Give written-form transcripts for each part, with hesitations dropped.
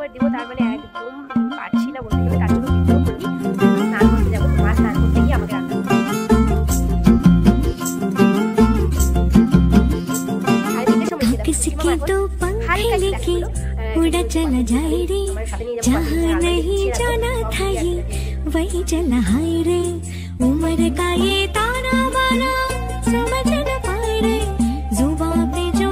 Over দিব তার মানে একদম পারছি না বলতে গেলে, তার জন্য ভিডিও করি। স্নান করতে যাবো, মা স্নান করতে গিয়ে আমাকে রান্না করতে उड़ा चला जाए रे जहाँ नहीं जाना था ये वही चला हाय रे उम्र का ये ताना बाना समझ न पाए रे जुबां पे जो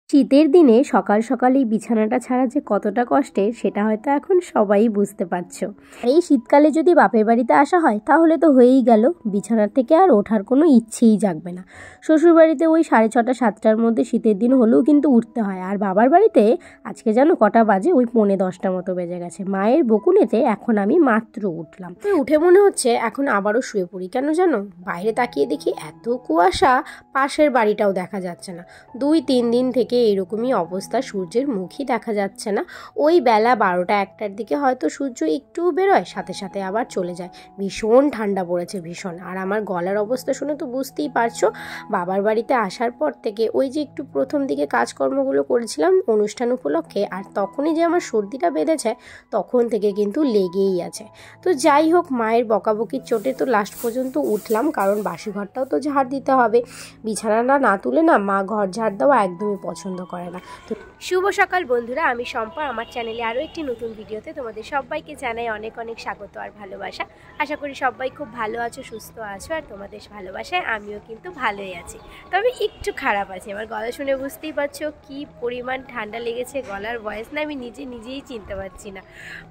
শীতের দিনে সকাল সকাল এই বিছানাটা ছাড়া যে কতটা কষ্টের সেটা হয়তো এখন সবাই বুঝতে পারছো। এই শীতকালে যদি বাপের বাড়িতে আসা হয় তাহলে তো হয়েই গেল, বিছানার থেকে আর ওঠার কোনো ইচ্ছেই জাগবে না। শ্বশুরবাড়িতে ওই 6:30 7টার মধ্যে শীতের দিন হলেও কিন্তু উঠতে হয়, আর বাবার বাড়িতে আজকে যেন কটা বাজে, ওই 9:45 মতো বেজে গেছে। মায়ের বকুনেতে এখন আমি মাত্র উঠলাম, উঠে মনে হচ্ছে এখন আবারও শুয়ে পড়ি। কেন জানো, বাইরে তাকিয়ে দেখি এত কুয়াশা, পাশের বাড়িটাও দেখা যাচ্ছে না। 2-3 দিন থেকে এরকমই অবস্থা, সূর্যের মুখই দেখা যাচ্ছে না। ওই বেলা 12টা 1টার দিকে হয়তো সূর্য একটু বেরোয়, সাথে সাথে আবার চলে যায়। ভীষণ ঠান্ডা পড়েছে, ভীষণ। আর আমার গলার অবস্থা শুনে তো বুঝতেই পারছো, বাবার বাড়িতে আসার পর থেকে ওই যে একটু প্রথম দিকে কাজকর্মগুলো করেছিলাম অনুষ্ঠান উপলক্ষে, আর তখনই যে আমার সর্দিটা বেঁধেছে তখন থেকে কিন্তু লেগেই আছে। তো যাই হোক, মায়ের বকাবকির চোটে তো লাস্ট পর্যন্ত উঠলাম, কারণ বাসি ঘরটাও তো ঝাড় দিতে হবে। বিছানাটা না তুলে না মা ঘর ঝাড় দেওয়া একদমই পছন্দ করে না। তো শুভ সকাল বন্ধুরা, আমি শম্পা। আমার চ্যানেলে আরও একটি নতুন ভিডিওতে তোমাদের সবাইকে জানাই অনেক অনেক স্বাগত আর ভালোবাসা। আশা করি সবাই খুব ভালো আছো, সুস্থ আছো, আর তোমাদের ভালোবাসায় আমিও কিন্তু ভালোই আছি। তবে একটু খারাপ আছে, আমার গলা শুনে বুঝতেই পারছো কি পরিমাণ ঠান্ডা লেগেছে। গলার ভয়েস না আমি নিজেই চিনতে পারছি না,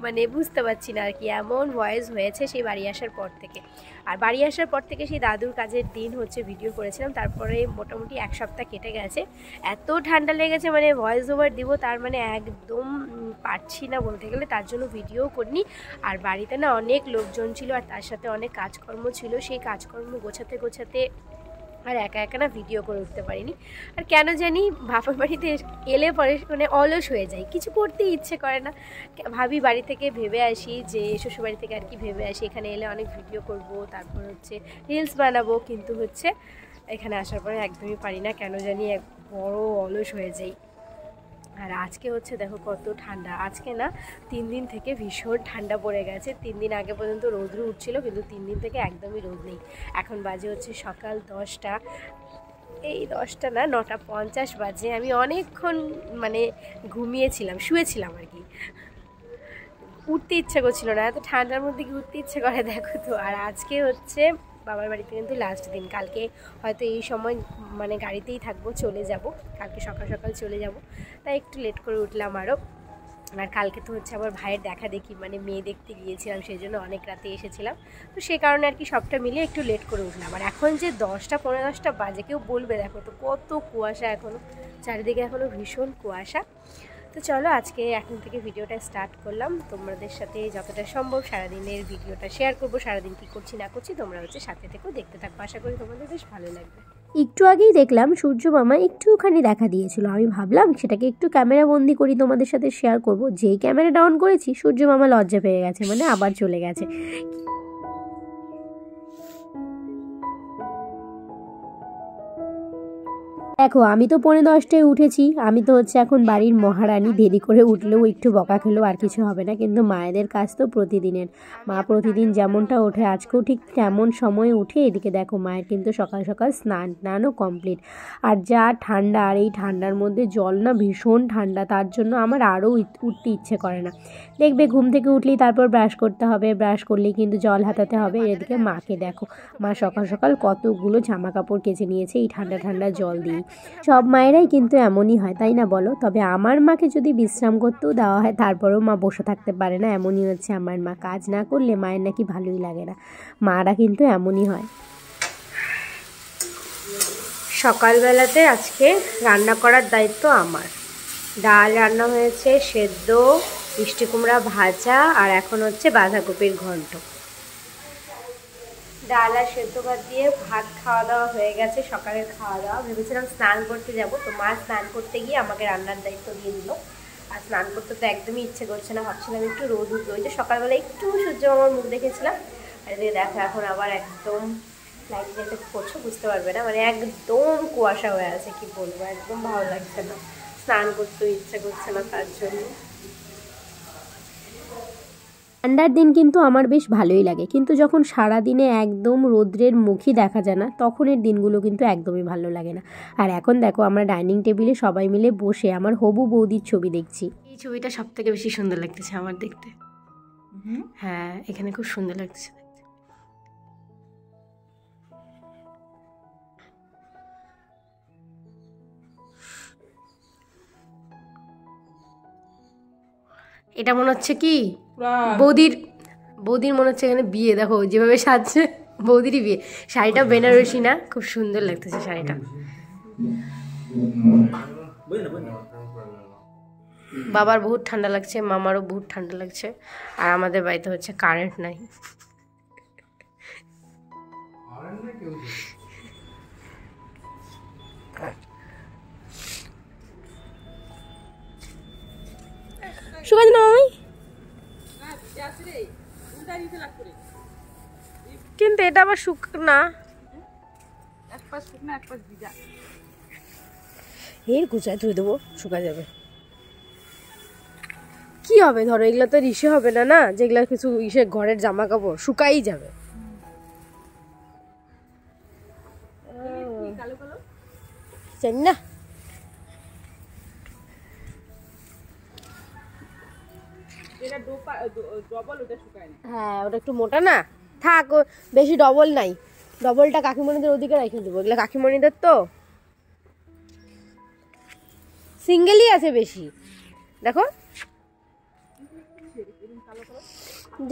মানে বুঝতে পারছি না আর কি, এমন ভয়েস হয়েছে সেই বাড়ি আসার পর থেকে। আর বাড়ি আসার পর থেকে সেই দাদুর কাজের দিন হচ্ছে ভিডিও করেছিলাম, তারপরে মোটামুটি 1 সপ্তাহ কেটে গেছে। এত ঠান্ডা লেগেছে, মানে ভয়েস ওভার দিব তার মানে একদম পারছি না বলতে গেলে, তার জন্য ভিডিও করিনি। আর বাড়িতে না অনেক লোকজন ছিল, আর তার সাথে অনেক কাজকর্ম ছিল, সেই কাজকর্ম গোছাতে আর একা না ভিডিও করে উঠতে পারিনি। আর কেন জানি বাপের বাড়িতে এলে পরে মানে অলস হয়ে যায়, কিছু করতে ইচ্ছে করে না। ভাবি বাড়ি থেকে ভেবে আসি যে শ্বশুরবাড়ি থেকে আর কি ভেবে আসি এখানে এলে অনেক ভিডিও করব, তারপর হচ্ছে রিলস বানাবো, কিন্তু হচ্ছে এখানে আসার পরে একদমই পারি না, কেন জানি এক বড় অলস হয়ে যাই। আর আজকে হচ্ছে দেখো কত ঠান্ডা, আজকে না 3 দিন থেকে ভীষণ ঠান্ডা পড়ে গেছে। 3 দিন আগে পর্যন্ত রোদ্র উঠছিল, কিন্তু 3 দিন থেকে একদমই রোদ নেই। এখন বাজে হচ্ছে সকাল 10টা, এই 10টা না 9:50 বাজে। আমি অনেকক্ষণ মানে ঘুমিয়েছিলাম, শুয়েছিলাম আর কি, উঠতে ইচ্ছে করছিল না, এত ঠান্ডার মধ্যে কি উঠতে ইচ্ছে করে দেখো তো। আর আজকে হচ্ছে বাবার বাড়িতে কিন্তু লাস্ট দিন, কালকে হয়তো এই সময় মানে গাড়িতেই থাকবো, চলে যাব কালকে সকাল সকাল চলে যাব, তাই একটু লেট করে উঠলাম আরও। আর কালকে তো হচ্ছে আবার ভাইয়ের দেখা দেখি, মানে মেয়ে দেখতে গিয়েছিলাম, সেই জন্য অনেক রাতে এসেছিলাম, তো সে কারণে আর কি সবটা মিলিয়ে একটু লেট করে উঠলাম। আর এখন যে 10টা 15-10টা বাজে, কেউ বলবে দেখো তো কত কুয়াশা, এখনও চারিদিকে এখনও ভীষণ কুয়াশা। তো চলো আজকে এখন থেকে ভিডিওটা স্টার্ট করলাম, তোমাদের সাথে যতটা সম্ভব সারাদিনের ভিডিওটা শেয়ার করবো, সারাদিন কী করছি না করছি তোমরা হচ্ছে সাথে থেকেও দেখতে থাকবো, আশা করি তোমাদের বেশ ভালো লাগবে। একটু আগেই দেখলাম সূর্য মামা একটুখানি দেখা দিয়েছিল, আমি ভাবলাম সেটাকে একটু ক্যামেরা বন্দি করি, তোমাদের সাথে শেয়ার করব। যেই ক্যামেরা ডাউন করেছি সূর্য মামা লজ্জা পেয়ে গেছে, মানে আবার চলে গেছে। দেখো আমি তো 9:45 উঠেছি, আমি তো হচ্ছে এখন বাড়ির মহারানী, দেরি করে উঠলেও একটু বকা খেলেও আর কিছু হবে না, কিন্তু মায়েদের কাজ তো প্রতিদিনের। মা প্রতিদিন যেমনটা ওঠে আজকেও ঠিক তেমন সময়ে উঠে। এদিকে দেখো মায়ের কিন্তু সকাল সকাল স্নানও কমপ্লিট। আর যা ঠান্ডা, আর এই ঠান্ডার মধ্যে জল না ভীষণ ঠান্ডা, তার জন্য আমার আরও উঠতে ইচ্ছে করে না। দেখবে ঘুম থেকে উঠলেই তারপর ব্রাশ করতে হবে, ব্রাশ করলেই কিন্তু জল হাতাতে হবে। এদিকে মাকে দেখো, মা সকাল সকাল কতগুলো জামা কাপড় কেচে নিয়েছে এই ঠান্ডা জল দিয়ে। সব মায়েরাই কিন্তু এমনই হয়, তাই না বলো? তবে আমার মাকে যদি বিশ্রাম করতেও দেওয়া হয় তারপরেও মা বসে থাকতে পারে না, এমনই হচ্ছে আমার মা। কাজ না করলে মায়ের নাকি ভালোই লাগে না, মারা কিন্তু এমনই হয়। সকালবেলাতে আজকে রান্না করার দায়িত্ব আমার। ডাল রান্না হয়েছে, সেদ্ধ, মিষ্টি কুমড়া ভাজা, আর এখন হচ্ছে বাঁধাকপির ঘন্ট। ডাল আর সেদ্ধ ভাত দিয়ে ভাত খাওয়া দাওয়া হয়ে গেছে, সকালের খাওয়া দাওয়া। ভেবেছিলাম স্নান করতে যাব, তো মা স্নান করতে গিয়ে আমাকে রান্নার দায়িত্ব দিয়ে দিল। আর স্নান করতে তো একদমই ইচ্ছে করছে না, ভাবছিলাম একটু রোদ উঠবে, ওই যে সকালবেলা একটু সূর্য আমার মুখ দেখেছিলাম। আর এদিকে দেখো এখন আবার একদম লাইট যেটা করছো বুঝতে পারবে না, মানে একদম কুয়াশা হয়ে আছে, কি বলবো, একদম ভালো লাগছে না। স্নান করতেও ইচ্ছা করছে না তার জন্য। ঠান্ডার দিন কিন্তু আমার বেশ ভালোই লাগে, কিন্তু যখন সারাদিনে একদম রৌদ্রের মুখই দেখা যায় না তখনের দিনগুলো কিন্তু একদমই ভালো লাগে না। আর এখন দেখো আমরা ডাইনিং টেবিলে সবাই মিলে বসে আমার হবু বৌদির ছবি দেখছি। এই ছবিটা সব থেকে বেশি সুন্দর লাগতেছে আমার দেখতে। হ্যাঁ, এখানে খুব সুন্দর লাগছে। এটা মনে হচ্ছে কি বৌদির মনে হচ্ছে এখানে বিয়ে। দেখো যেভাবে সাজছে, বৌদিরই বিয়ে। শাড়িটা বেনারসি না, খুব সুন্দর লাগতেছে শাড়িটা। বাবার বহুত ঠান্ডা লাগছে, মামারও বহুত ঠান্ডা লাগছে, আর আমাদের বাড়িতে হচ্ছে কারেন্ট নাই। শুকাই না মামাই, কিন্তু এটা আবার শুকনা, এর গুছায় ধুয়ে দেবো, শুকা যাবে। কি হবে ধরো, এগুলো তো ইসে হবে না, না যেগুলা কিছু ইসে ঘরের জামা কাপড় শুকাই যাবে। জানি না, হ্যাঁ ওটা একটু মোটা না, থাক বেশি ডবল নাই, ডবলটা কাকিমণিদের ওদিকে রেখে দেবো। এগুলো কাকিমণিদের তো, সিঙ্গেলই আছে বেশি। দেখো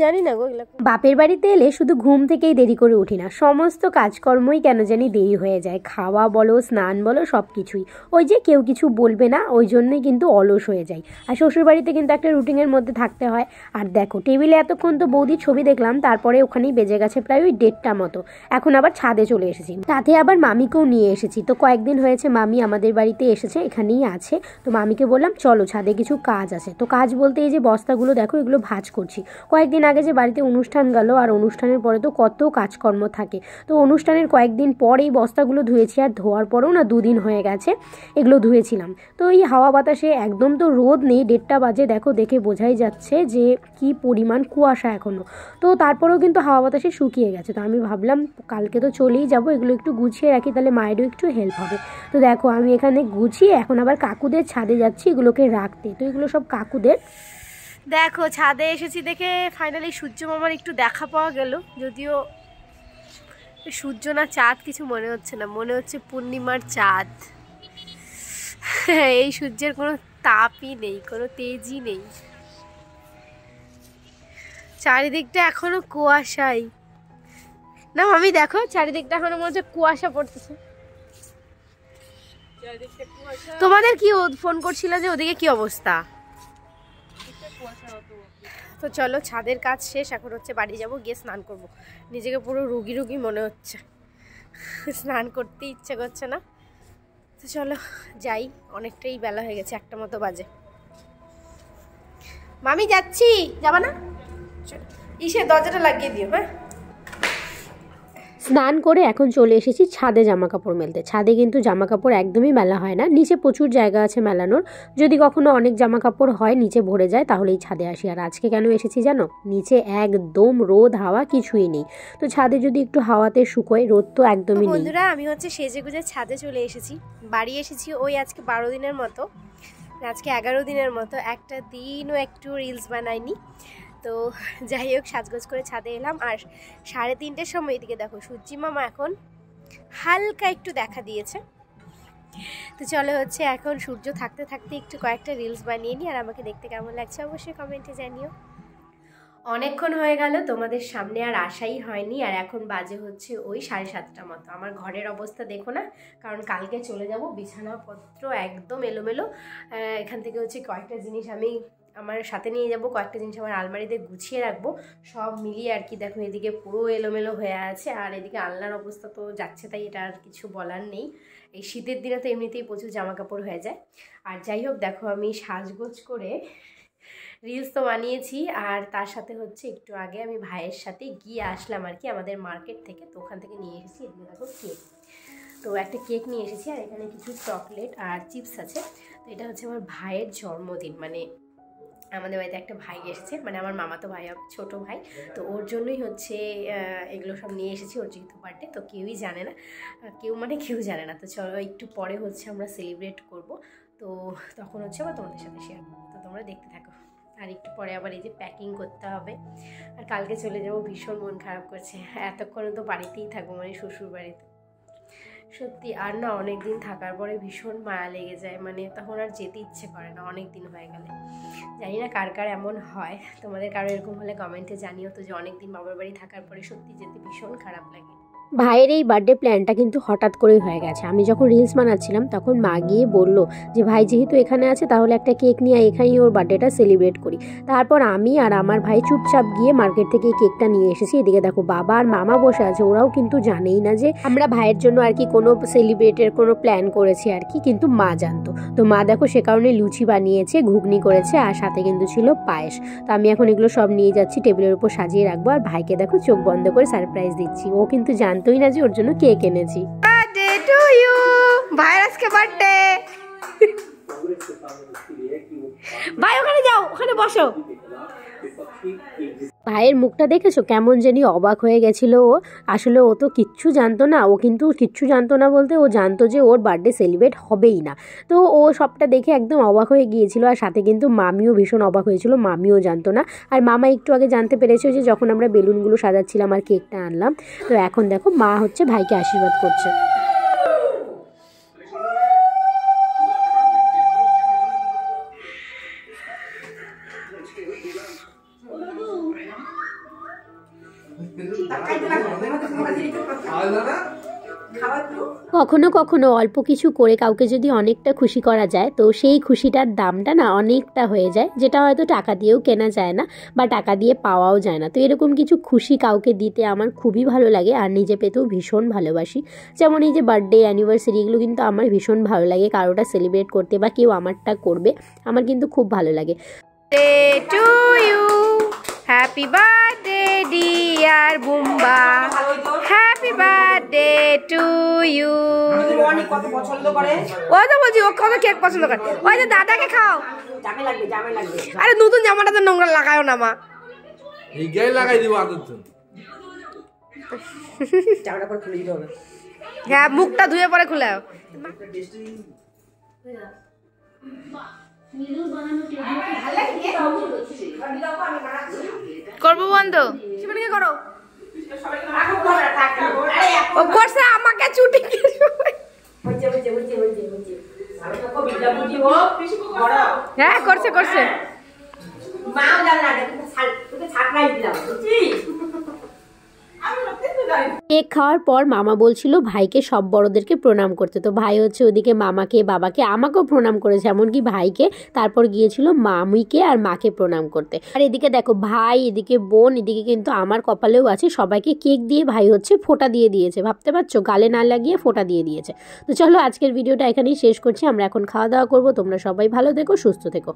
জানি না গো। বাপের বাড়িতে এলে শুধু ঘুম থেকেই দেরি করে উঠি না, সমস্ত কাজকর্মই কেন জানি দেরি হয়ে যায়। খাওয়া বলো, স্নান বলো, সব কিছুই। ওই যে কেউ কিছু বলবে না ওই জন্যই কিন্তু অলস হয়ে যায়। আর শ্বশুর বাড়িতে কিন্তু একটা রুটিনের মধ্যে থাকতে হয়। আর দেখো টেবিলে এতক্ষণ তো বৌদির ছবি দেখলাম, তারপরে ওখানেই বেজে গেছে প্রায় ওই 1:30 মতো। এখন আবার ছাদে চলে এসেছি, তাতে আবার মামিকেও নিয়ে এসেছি। তো কয়েকদিন হয়েছে মামি আমাদের বাড়িতে এসেছে, এখানেই আছে। তো মামিকে বললাম চলো ছাদে কিছু কাজ আছে। তো কাজ বলতে এই যে বস্তাগুলো দেখো, এগুলো ভাঁজ করছি। কয়েকদিন আগে যে বাড়িতে অনুষ্ঠান গেল, আর অনুষ্ঠানের পরে তো কত কাজকর্ম থাকে। তো অনুষ্ঠানের কয়েকদিন পর এই বস্তাগুলো ধুয়েছি, আর ধোয়ার পরেও না 2 দিন হয়ে গেছে এগুলো ধুয়েছিলাম। তো এই হাওয়া বাতাসে একদম তো রোদ নেই, 1:30 বাজে, দেখো দেখে বোঝাই যাচ্ছে যে কি পরিমাণ কুয়াশা এখনো। তো তারপরেও কিন্তু হাওয়া বাতাসে শুকিয়ে গেছে। তো আমি ভাবলাম কালকে তো চলেই যাব, এগুলো একটু গুছিয়ে রাখি, তাহলে মায়েরও একটু হেল্প হবে। তো দেখো আমি এখানে গুছিয়ে এখন আবার কাকুদের ছাদে যাচ্ছি এগুলোকে রাখতে। তো এগুলো সব কাকুদের। দেখো ছাদে এসেছি দেখে ফাইনালি সূর্য মামার একটু দেখা পাওয়া গেল, যদিও সূর্য না চাঁদ কিছু মনে হচ্ছে না, মনে হচ্ছে পূর্ণিমার চাঁদ। এই সূর্যের কোনো তাপই নেই, কোনো তেজই নেই, চারিদিকটা এখনো কুয়াশাই। না মামি দেখো চারিদিকটা এখনো মনে হচ্ছে কুয়াশা পড়তেছে। তোমাদের কি ফোন করছিল যে ওদিকে কি অবস্থা? তো চলো ছাদের কাজ শেষ, এখন হচ্ছে বাড়ি যাব, গিয়ে স্নান করব। নিজেকে পুরো রুগী রুগী মনে হচ্ছে, স্নান করতে ইচ্ছে করছে না। তো চলো যাই, অনেকটাই বেলা হয়ে গেছে, 1টা মতো বাজে। মামি যাচ্ছি, যাবা না? ইসে দরজাটা লাগিয়ে দিও। হ্যাঁ, স্নান করে এখন চলে এসেছি ছাদে জামা কাপড় মেলতে। ছাদে কিন্তু জামা কাপড় একদমই মেলা হয় না, নিচে প্রচুর জায়গা আছে মেলানোর। যদি কখনো অনেক জামা কাপড় হয় নিচে ভরে যায় তাহলেই ছাদে আসি। আর আজকে কেন এসেছি জানো? নিচে একদম রোদ হাওয়া কিছুই নেই, তো ছাদে যদি একটু হাওয়াতে শুকোয়, রোদ তো একদমই নেই। বন্ধুরা আমি হচ্ছে সেজে গুজে ছাদে চলে এসেছি। বাড়ি এসেছি ওই আজকে 12 দিনের মতো, আজকে 11 দিনের মতো। একটা দিনও একটু রিলস বানাইনি। তো যাই হোক সাজগোজ করে ছাদে এলাম, আর 3:30টার সময় এদিকে দেখো সূর্যি মামা এখন হালকা একটু দেখা দিয়েছে। তো চলো হচ্ছে এখন সূর্য থাকতে থাকতে একটু কয়েকটা রিলস বানিয়ে নিই, আর আমাকে দেখতে কেমন লাগছে অবশ্যই কমেন্টে জানিও। অনেকক্ষণ হয়ে গেল তোমাদের সামনে আর আসাই হয়নি, আর এখন বাজে হচ্ছে ওই 7:30 মতো। আমার ঘরের অবস্থা দেখো না, কারণ কালকে চলে যাব, বিছানাপত্র একদম এলোমেলো। এখান থেকে হচ্ছে কয়েকটা জিনিস আমি আমার সাথে নিয়ে যাব, কয়েকটা জিনিস আমার আলমারিতে গুছিয়ে রাখবো, সব মিলিয়ে আর কি। দেখো এদিকে পুরো এলোমেলো হয়ে আছে, আর এদিকে আলনার অবস্থা তো যাচ্ছে তাই, এটা আর কিছু বলার নেই। এই শীতের দিনে তো এমনিতেই প্রচুর জামা কাপড় হয়ে যায়। আর যাই হোক দেখো আমি সাজগোজ করে রিলস তো বানিয়েছি, আর তার সাথে হচ্ছে একটু আগে আমি ভাইয়ের সাথে গিয়ে আসলাম আর কি আমাদের মার্কেট থেকে। তো ওখান থেকে নিয়ে এসেছি এগুলো দেখো কেক। তো একটা কেক নিয়ে এসেছি আর এখানে কিছু চকলেট আর চিপস আছে। তো এটা হচ্ছে আমার ভাইয়ের জন্মদিন, মানে আমাদের বাড়িতে একটা ভাই এসেছে, মানে আমার মামাতো ভাই, ছোটো ভাই। তো ওর জন্যই হচ্ছে এগুলো সব নিয়ে এসেছি, ওর যেহেতু বার্থডে। তো কেউই জানে না, কেউ জানে না। তো চলো একটু পরে হচ্ছে আমরা সেলিব্রেট করব, তো তখন হচ্ছে আবার তোমাদের সাথে শেয়ার করবো। তো তোমরা দেখতে থাকো। আর একটু পরে আবার এই যে প্যাকিং করতে হবে, আর কালকে চলে যাবো। ভীষণ মন খারাপ করছে, এতক্ষণে তো বাড়িতেই থাকবো, মানে শ্বশুর বাড়িতে। সত্যি আর না, অনেক দিন থাকার পরে ভীষণ মায়া লেগে যায়, মানে তখন আর যেতে ইচ্ছে করে না অনেক দিন হয়ে গেলে। জানি না কার কার এমন হয়, তোমাদের কারো এরকম হলে কমেন্টে জানিও তো, যে অনেক দিন বাবার বাড়ি থাকার পরে সত্যি যেতে ভীষণ খারাপ লাগে। ভাইয়ের এই বার্থডে প্ল্যানটা কিন্তু হঠাৎ করেই হয়ে গেছে। আমি যখন রিলস বানাচ্ছিলাম তখন মা গিয়ে বলল যে ভাই যেহেতু এখানে আছে তাহলে একটা কেক নিয়ে এখানেই ওর বার্থডেটা সেলিব্রেট করি। তারপর আমি আর আমার ভাই চুপচাপ গিয়ে মার্কেট থেকে এই কেকটা নিয়ে এসেছি। এদিকে দেখো বাবা আর মামা বসে আছে, ওরাও কিন্তু জানেই না যে আমরা ভাইয়ের জন্য আর কি কোনো সেলিব্রেটের কোনো প্ল্যান করেছি আর কি, কিন্তু মা জানতো। তো মা দেখো সে কারণে লুচি বানিয়েছে, ঘুগনি করেছে, আর সাথে কিন্তু ছিল পায়েস। তো আমি এখন এগুলো সব নিয়ে যাচ্ছি, টেবিলের উপর সাজিয়ে রাখবো। আর ভাইকে দেখো চোখ বন্ধ করে সারপ্রাইজ দিচ্ছি, ও কিন্তু জানতোই না যে ওর জন্য কেক এনেছি। বার্থডে টু ইউ, ভাইয়ের আজকে বার্থডে। ভাই ওখানে যাও, ওখানে বসো। ভাইয়ের মুখটা দেখেছো কেমন জানি অবাক হয়ে গেছিল ও। আসলে ও তো কিচ্ছু জানতো না, ও কিন্তু কিচ্ছু জানতো না বলতে ও জানতো যে ওর বার্থডে সেলিব্রেট হবেই না। তো ও সবটা দেখে একদম অবাক হয়ে গিয়েছিল, আর সাথে কিন্তু মামিও ভীষণ অবাক হয়েছিল, মামিও জানতো না। আর মামা একটু আগে জানতে পেরেছে যে যখন আমরা বেলুনগুলো সাজাচ্ছিলাম আর কেকটা আনলাম। তো এখন দেখো মা হচ্ছে ভাইকে আশীর্বাদ করছে। কখনো কখনো অল্প কিছু করে কাউকে যদি অনেকটা খুশি করা যায়, তো সেই খুশিটার দামটা না অনেকটা হয়ে যায়, যেটা হয়তো টাকা দিয়েও কেনা যায় না বা টাকা দিয়ে পাওয়াও যায় না। তো এরকম কিছু খুশি কাউকে দিতে আমার খুবই ভালো লাগে, আর নিজে পেতেও ভীষণ ভালোবাসি। যেমন এই যে বার্থডে, অ্যানিভার্সারি, এগুলো কিন্তু আমার ভীষণ ভালো লাগে কারোটা সেলিব্রেট করতে, বা কেউ আমারটা করবে, আমার কিন্তু খুব ভালো লাগে। To you, happy birthday dear Bumba, happy birthday to you. কত পছন্দ করে, ওই তো বলছি ও কত কেক পছন্দ করে। ওই যে দাদাকে খাও, জামে লাগবে। আরে নতুন জামাটা তো নোংরা লাগায়ও না মা, এই গায়ে লাগাই দিব আদত। জামাটা পরে খুলে দিতে হবে। হ্যাঁ মুখটা ধুয়ে পরে খুলাও। করবো বন্ধ, শিবানীকে করো। ও করছে আমাকে চুটি। হ্যাঁ করছে করছে। কেক খাওয়ার পর মামা বলছিল ভাইকে সব বড়দেরকে প্রণাম করতে। তো ভাই হচ্ছে ওদিকে মামাকে, বাবাকে, আমাকেও প্রণাম করেছে, এমনকি ভাইকে, তারপর গিয়েছিল মামিকে আর মাকে প্রণাম করতে। আর এদিকে দেখো ভাই, এদিকে বোন, এদিকে কিন্তু আমার কপালেও আছে, সবাইকে কেক দিয়ে ভাই হচ্ছে ফোঁটা দিয়ে দিয়েছে। ভাবতে পারছো, গালে না লাগিয়ে ফোঁটা দিয়ে দিয়েছে। তো চলো আজকের ভিডিওটা এখানেই শেষ করছি, আমরা এখন খাওয়া দাওয়া করবো। তোমরা সবাই ভালো থেকো, সুস্থ থেকো।